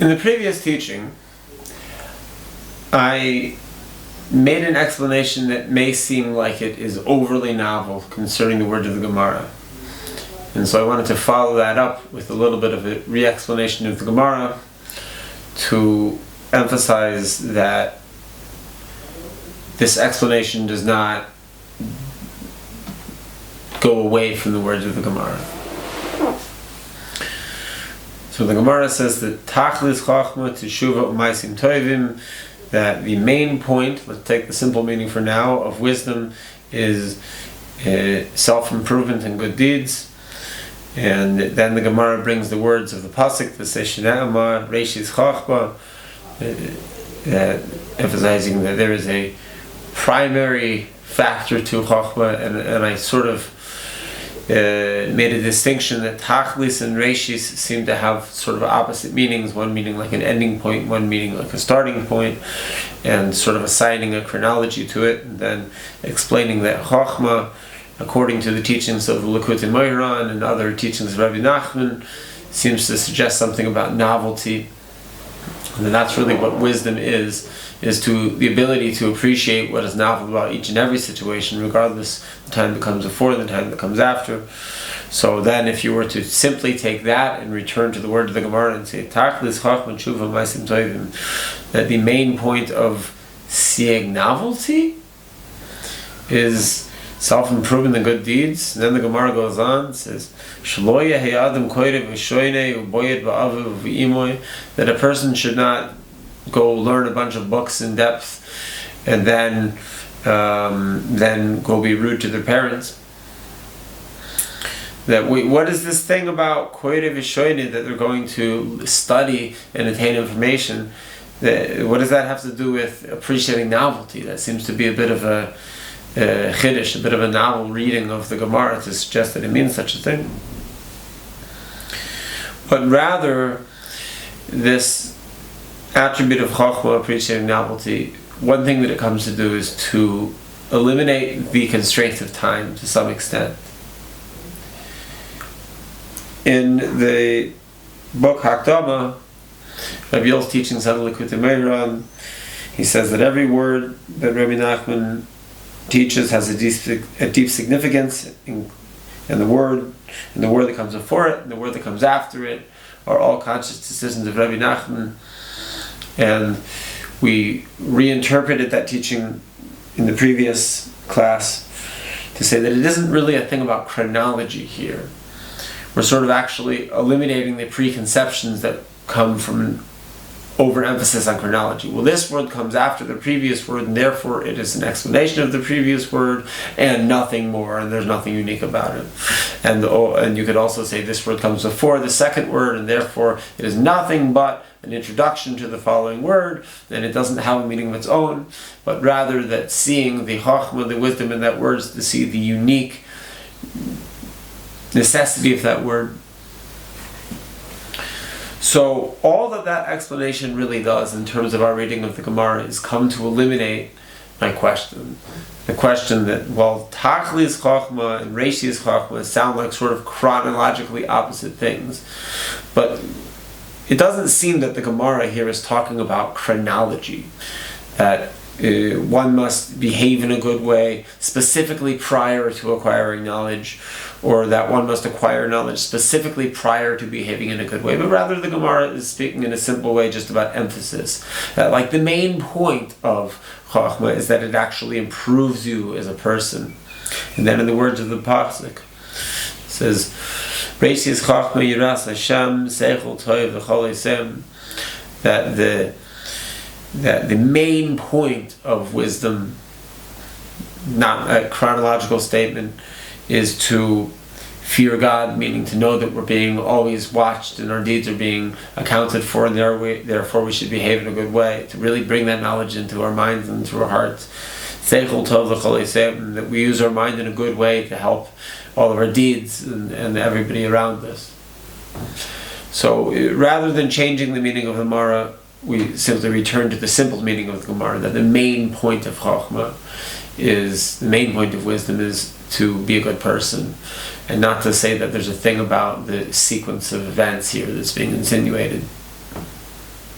In the previous teaching, I made an explanation that may seem like it is overly novel concerning the words of the Gemara. And so I wanted to follow that up with a little bit of a re-explanation of the Gemara to emphasize that this explanation does not go away from the words of the Gemara. So the Gemara says that Tachlis Chachma Teshuva U'Maisim Tovim, that the main point, let's take the simple meaning for now, of wisdom is self-improvement and good deeds. And then the Gemara brings the words of the pasuk, the Seshina'ama, Reishis Chachma, emphasizing that there is a primary factor to Chachma, and I sort of made a distinction that Tachlis and Reishis seem to have sort of opposite meanings, one meaning like an ending point, one meaning like a starting point, and sort of assigning a chronology to it, and then explaining that Chachma, according to the teachings of the Likutei Moharan and other teachings of Rabbi Nachman, seems to suggest something about novelty. And that's really what wisdom is to the ability to appreciate what is novel about each and every situation, regardless the time that comes before, the time that comes after. So then if you were to simply take that and return to the word of the Gemara and say, Tachlis Chachma Tshuva Maisim Tovim, that the main point of seeing novelty is self-improvement and good deeds. And then the Gemara goes on, says, that a person should not go learn a bunch of books in depth and then go be rude to their parents. What is this thing about koire v'shoine, that they're going to study and attain information? What does that have to do with appreciating novelty? That seems to be a bit of a chiddush, a bit of a novel reading of the Gemara to suggest that it means such a thing. But rather, this attribute of Chachma, appreciating novelty, one thing that it comes to do is to eliminate the constraint of time to some extent. In the book Hakdama, Rabbi Yil's teachings on Likutei Moharan, he says that every word that Rabbi Nachman teaches has a deep significance, and the word that comes before it and the word that comes after it are all conscious decisions of Rabbi Nachman. And we reinterpreted that teaching in the previous class to say that it isn't really a thing about chronology here. We're sort of actually eliminating the preconceptions that come from an overemphasis on chronology. Well, this word comes after the previous word, and therefore it is an explanation of the previous word and nothing more, and there's nothing unique about it. And you could also say this word comes before the second word, and therefore it is nothing but an introduction to the following word, and it doesn't have a meaning of its own, but rather that seeing the chachma, the wisdom in that word, is to see the unique necessity of that word. So all that explanation really does in terms of our reading of the Gemara is come to eliminate my question. The question that, well, Tachlis Chachma and Reishis Chachma sound like sort of chronologically opposite things, but it doesn't seem that the Gemara here is talking about chronology, that one must behave in a good way specifically prior to acquiring knowledge, or that one must acquire knowledge specifically prior to behaving in a good way, but rather the Gemara is speaking in a simple way just about emphasis. That like the main point of Chachma is that it actually improves you as a person. And then in the words of the pasuk, it says, Reishis Chachma Yiras Hashem Seichel Toiv V'chol Eisem, that the main point of wisdom, not a chronological statement, is to fear God, meaning to know that we're being always watched and our deeds are being accounted for, and therefore we should behave in a good way, to really bring that knowledge into our minds and into our hearts. Seichel Tov V'chol Eisem, that we use our mind in a good way to help all of our deeds and everybody around us. So rather than changing the meaning of the Gemara, we simply return to the simple meaning of the Gemara, that the main point of Chachma is, the main point of wisdom is to be a good person, and not to say that there's a thing about the sequence of events here that's being insinuated.